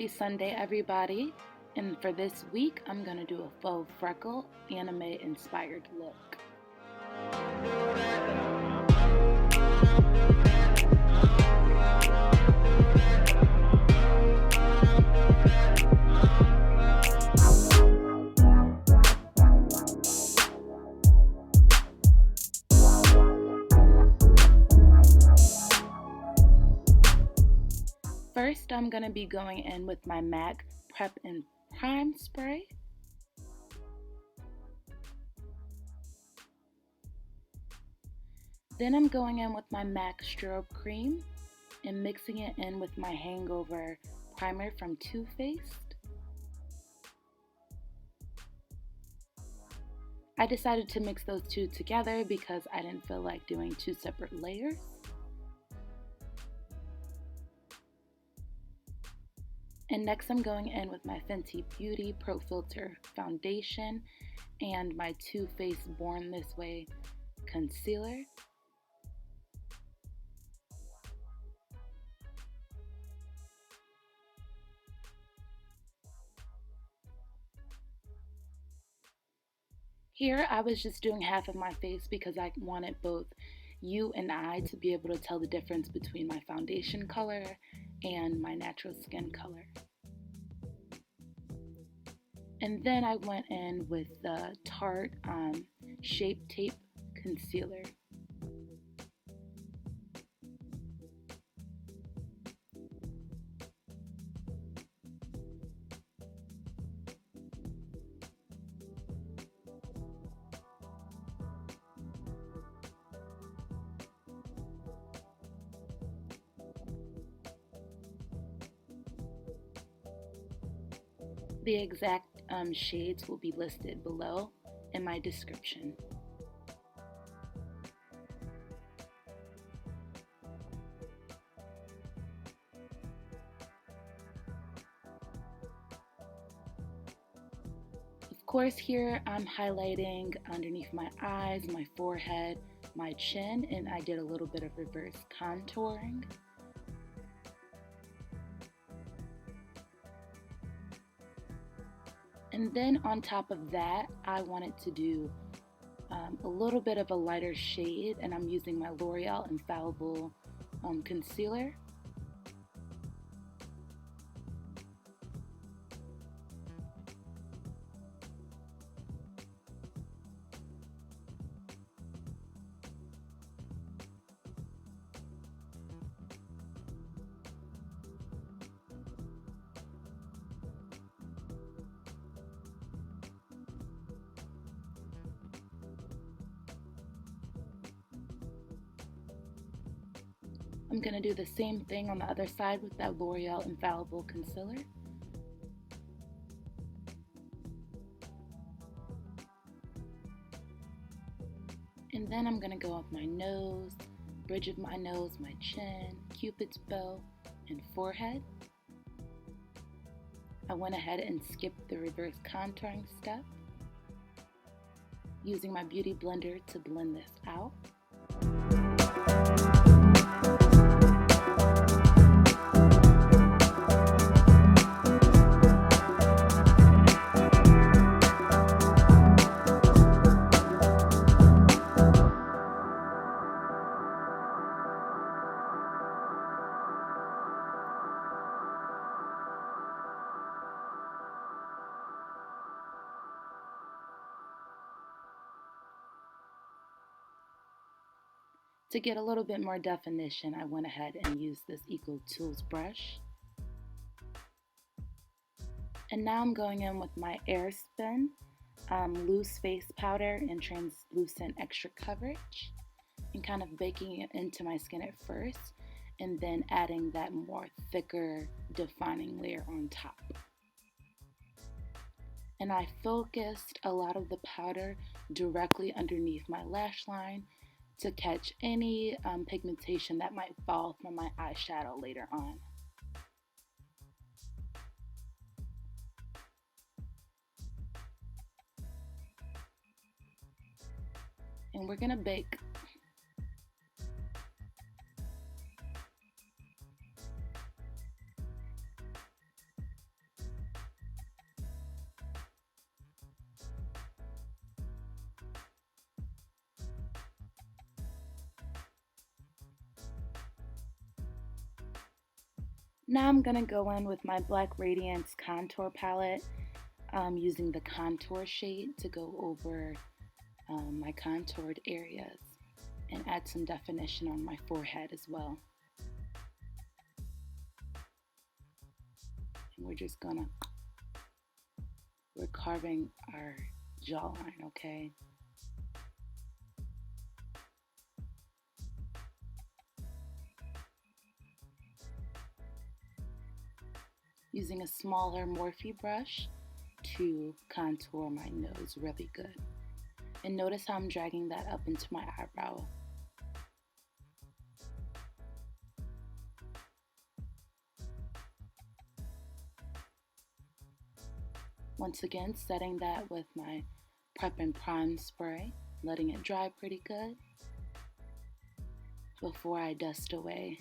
Happy Sunday, everybody. And for this week, I'm going to do a faux freckle anime inspired look. First, I'm going to be going in with my MAC Prep and Prime spray. Then I'm going in with my MAC Strobe cream and mixing it in with my Hangover primer from Too Faced. I decided to mix those two together because I didn't feel like doing two separate layers. And next I'm going in with my Fenty Beauty Pro Filt'r foundation and my Too Faced Born This Way concealer. Here I was just doing half of my face because I wanted both you and I to be able to tell the difference between my foundation color and my natural skin color. And then I went in with the Tarte Shape Tape Concealer. The exact shades will be listed below in my description. Of course, here I'm highlighting underneath my eyes, my forehead, my chin, and I did a little bit of reverse contouring. And then on top of that, I wanted to do a little bit of a lighter shade, and I'm using my Loreal Infallible concealer. I'm going to do the same thing on the other side with that L'Oreal Infallible Concealer. And then I'm going to go up my nose, bridge of my nose, my chin, Cupid's bow, and forehead. I went ahead and skipped the reverse contouring step, using my beauty blender to blend this out. To get a little bit more definition, I went ahead and used this Eco Tools brush. And now I'm going in with my Airspin loose face powder and translucent extra coverage, and kind of baking it into my skin at first, and then adding that more thicker defining layer on top. And I focused a lot of the powder directly underneath my lash line to catch any pigmentation that might fall from my eyeshadow later on. And we're gonna bake. Now I'm going to go in with my Black Radiance Contour Palette, using the contour shade to go over my contoured areas and add some definition on my forehead as well. And we're carving our jawline, okay? Using a smaller Morphe brush to contour my nose really good. And notice how I'm dragging that up into my eyebrow. Once again, setting that with my Prep and Prime spray, letting it dry pretty good before I dust away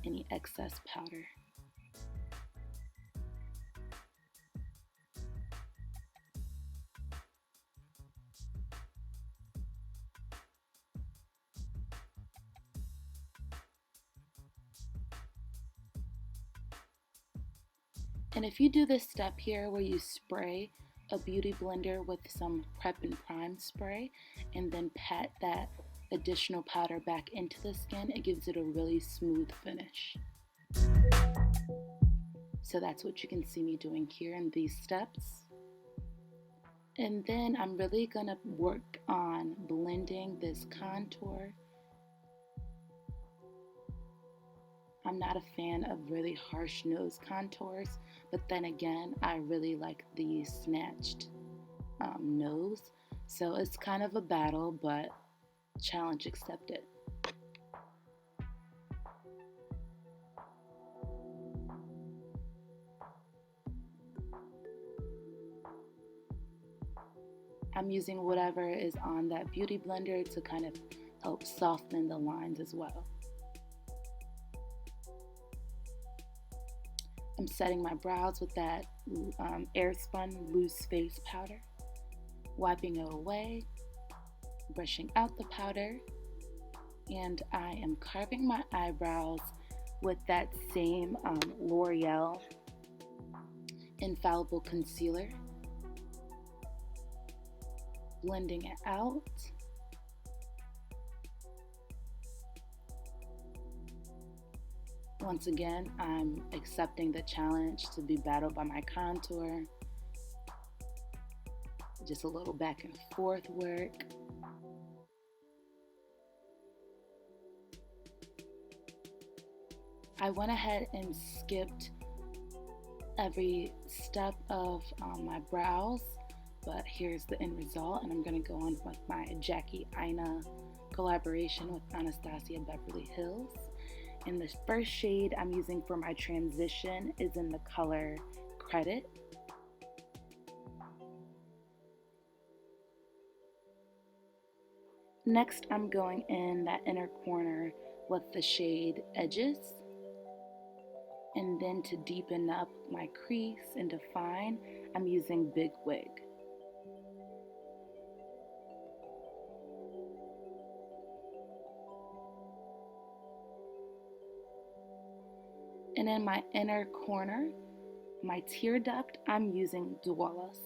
any excess powder. And if you do this step here where you spray a beauty blender with some Prep and Prime spray and then pat that additional powder back into the skin, it gives it a really smooth finish. So that's what you can see me doing here in these steps. And then I'm really gonna work on blending this contour. I'm not a fan of really harsh nose contours, but then again, I really like the snatched nose. So it's kind of a battle, but challenge accepted. I'm using whatever is on that beauty blender to kind of help soften the lines as well. I'm setting my brows with that Airspun loose face powder, wiping it away, brushing out the powder, and I am carving my eyebrows with that same L'Oreal Infallible concealer, blending it out. Once again, I'm accepting the challenge to be battled by my contour. Just a little back and forth work. I went ahead and skipped every step of my brows, but here's the end result, and I'm going to go on with my Jackie Aina collaboration with Anastasia Beverly Hills. And the first shade I'm using for my transition is in the color Credit. Next, I'm going in that inner corner with the shade Edges. And then to deepen up my crease and define, I'm using Big Wig. And in my inner corner, my tear duct, I'm using Dwollahs.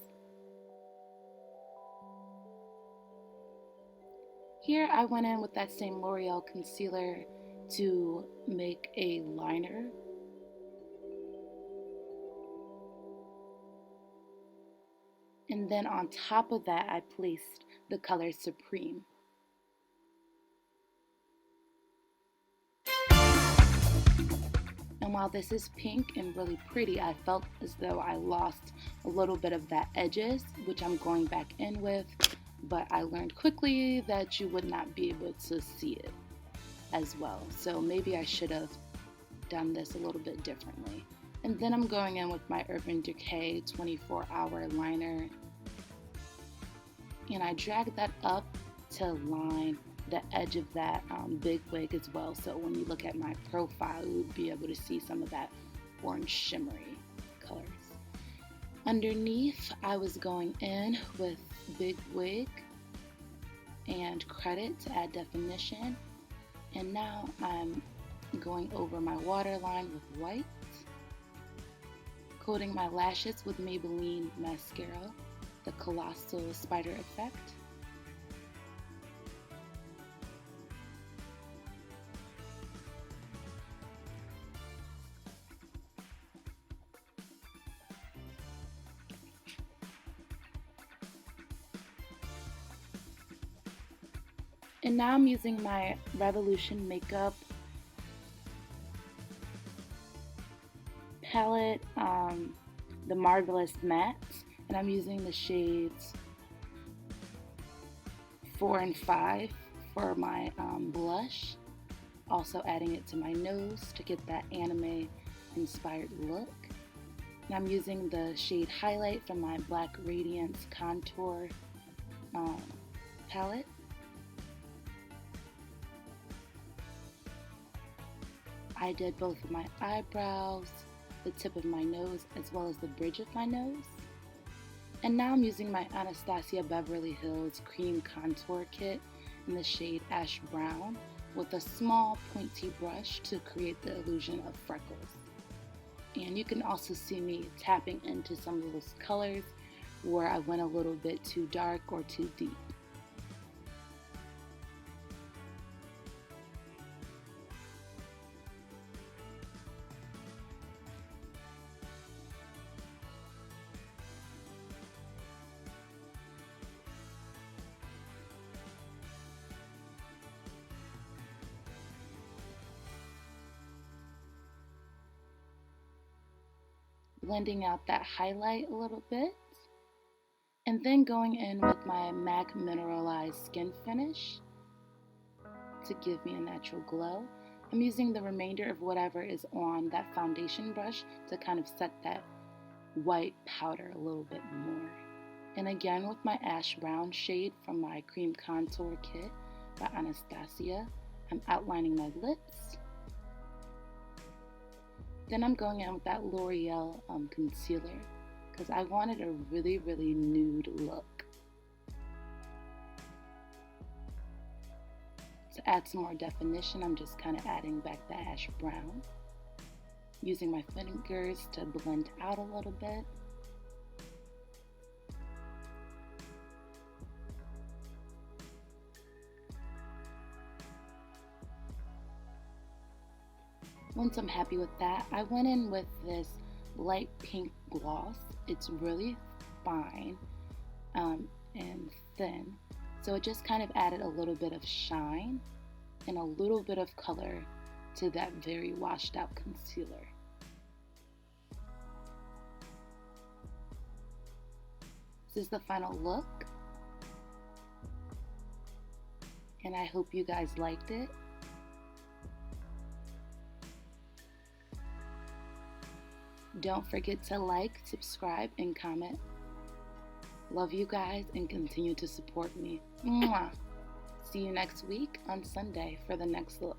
Here I went in with that same L'Oreal concealer to make a liner. And then on top of that, I placed the color Supreme. And while this is pink and really pretty, I felt as though I lost a little bit of that edges, which I'm going back in with, but I learned quickly that you would not be able to see it as well. So maybe I should have done this a little bit differently. And then I'm going in with my Urban Decay 24-hour liner, and I drag that up to line the edge of that big wig as well, so when you look at my profile you would be able to see some of that orange shimmery colors. Underneath I was going in with Big Wig and Credit to add definition, and now I'm going over my waterline with white, coating my lashes with Maybelline Mascara, the Colossal Spider Effect. And now I'm using my Revolution Makeup palette, the Marvellous Matte, and I'm using the shades 4 and 5 for my blush. Also adding it to my nose to get that anime inspired look. And I'm using the shade Highlight from my Black Radiance Contour palette. I did both of my eyebrows, the tip of my nose, as well as the bridge of my nose. And now I'm using my Anastasia Beverly Hills Cream Contour Kit in the shade Ash Brown with a small pointy brush to create the illusion of freckles. And you can also see me tapping into some of those colors where I went a little bit too dark or too deep. Blending out that highlight a little bit, and then going in with my MAC Mineralized Skin Finish to give me a natural glow. I'm using the remainder of whatever is on that foundation brush to kind of set that white powder a little bit more. And again with my Ash Brown shade from my Cream Contour Kit by Anastasia, I'm outlining my lips. Then I'm going in with that Loreal concealer because I wanted a really, really nude look. To add some more definition, I'm just kind of adding back the ash brown, using my fingers to blend out a little bit. Once I'm happy with that, I went in with this light pink gloss. It's really fine and thin, so it just kind of added a little bit of shine and a little bit of color to that very washed out concealer. This is the final look, and I hope you guys liked it. Don't forget to like, subscribe, and comment. Love you guys and continue to support me. Mwah. See you next week on Sunday for the next look.